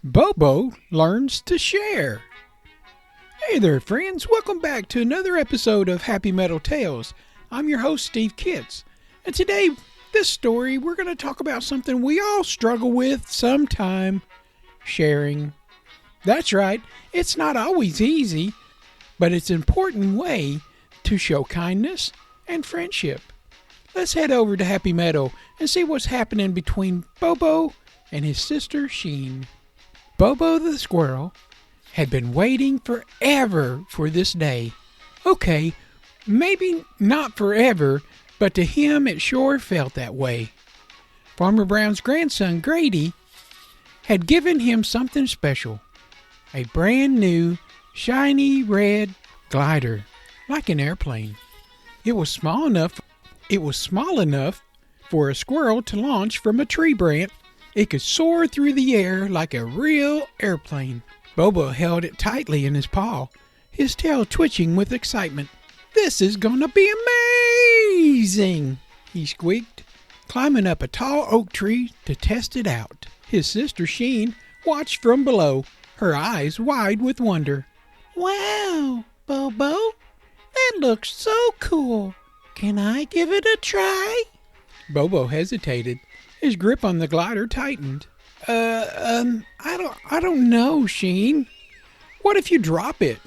Bobo learns to share. Hey there, friends. Welcome back to another episode of Happy Metal Tales. I'm your host, Steve Kitts. And today, this story, we're going to talk about something we all struggle with sometime, sharing. That's right. It's not always easy, but it's an important way to show kindness and friendship. Let's head over to Happy Meadow and see what's happening between Bobo and his sister, Shen. Bobo the squirrel had been waiting forever for this day. Okay, maybe not forever, but to him it sure felt that way. Farmer Brown's grandson, Grady, had given him something special. A brand new, shiny red glider, like an airplane. It was small enough for a squirrel to launch from a tree branch. It could soar through the air like a real airplane. Bobo held it tightly in his paw, his tail twitching with excitement. "This is gonna be amazing!" he squeaked, climbing up a tall oak tree to test it out. His sister Shen watched from below, her eyes wide with wonder. "Wow, Bobo, that looks so cool. Can I give it a try?" Bobo hesitated. His grip on the glider tightened. I don't know, Shen. What if you drop it?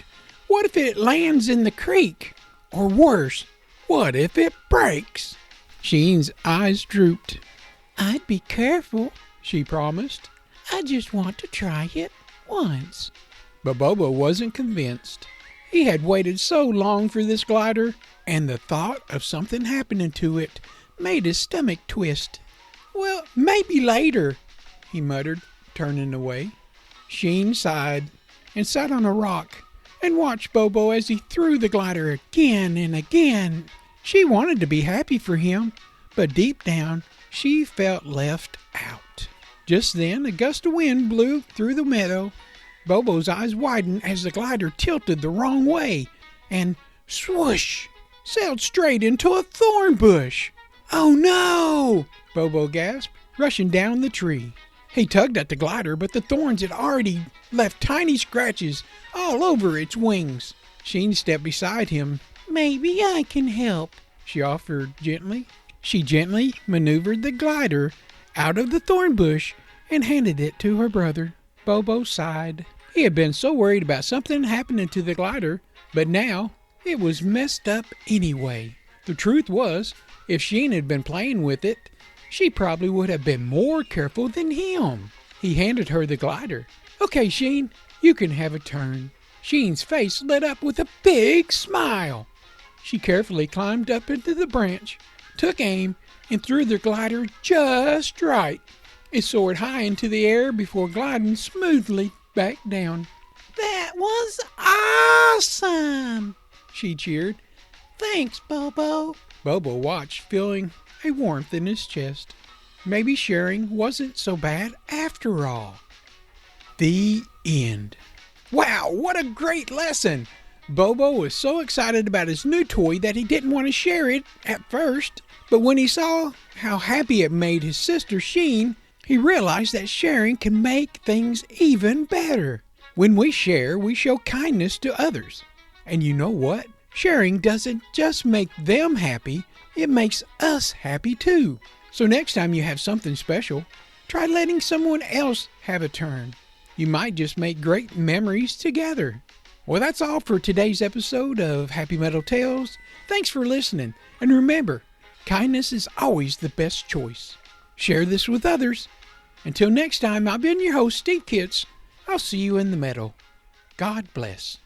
What if it lands in the creek? Or worse, what if it breaks?" Shen's eyes drooped. "I'd be careful," she promised. "I just want to try it once." But Bobo wasn't convinced. He had waited so long for this glider, and the thought of something happening to it made his stomach twist. "Well, maybe later," he muttered, turning away. Shen sighed and sat on a rock and watched Bobo as he threw the glider again and again. She wanted to be happy for him, but deep down she felt left out. Just then a gust of wind blew through the meadow. Bobo's eyes widened as the glider tilted the wrong way and, swoosh, sailed straight into a thorn bush. "Oh no!" Bobo gasped, rushing down the tree. He tugged at the glider, but the thorns had already left tiny scratches all over its wings. Shen stepped beside him. "Maybe I can help," she offered gently. She gently maneuvered the glider out of the thorn bush and handed it to her brother. Bobo sighed. He had been so worried about something happening to the glider, but now it was messed up anyway. The truth was, if Shen had been playing with it, she probably would have been more careful than him. He handed her the glider. "Okay, Shen, you can have a turn." Shen's face lit up with a big smile. She carefully climbed up into the branch, took aim, and threw the glider just right. It soared high into the air before gliding smoothly back down. "That was awesome!" she cheered. "Thanks, Bobo." Bobo watched, feeling a warmth in his chest. Maybe sharing wasn't so bad after all. The end. Wow, what a great lesson! Bobo was so excited about his new toy that he didn't want to share it at first. But when he saw how happy it made his sister Shen, he realized that sharing can make things even better. When we share, we show kindness to others. And you know what? Sharing doesn't just make them happy, it makes us happy too. So next time you have something special, try letting someone else have a turn. You might just make great memories together. Well, that's all for today's episode of Happy Metal Tales. Thanks for listening. And remember, kindness is always the best choice. Share this with others. Until next time, I've been your host, Steve Kitts. I'll see you in the meadow. God bless.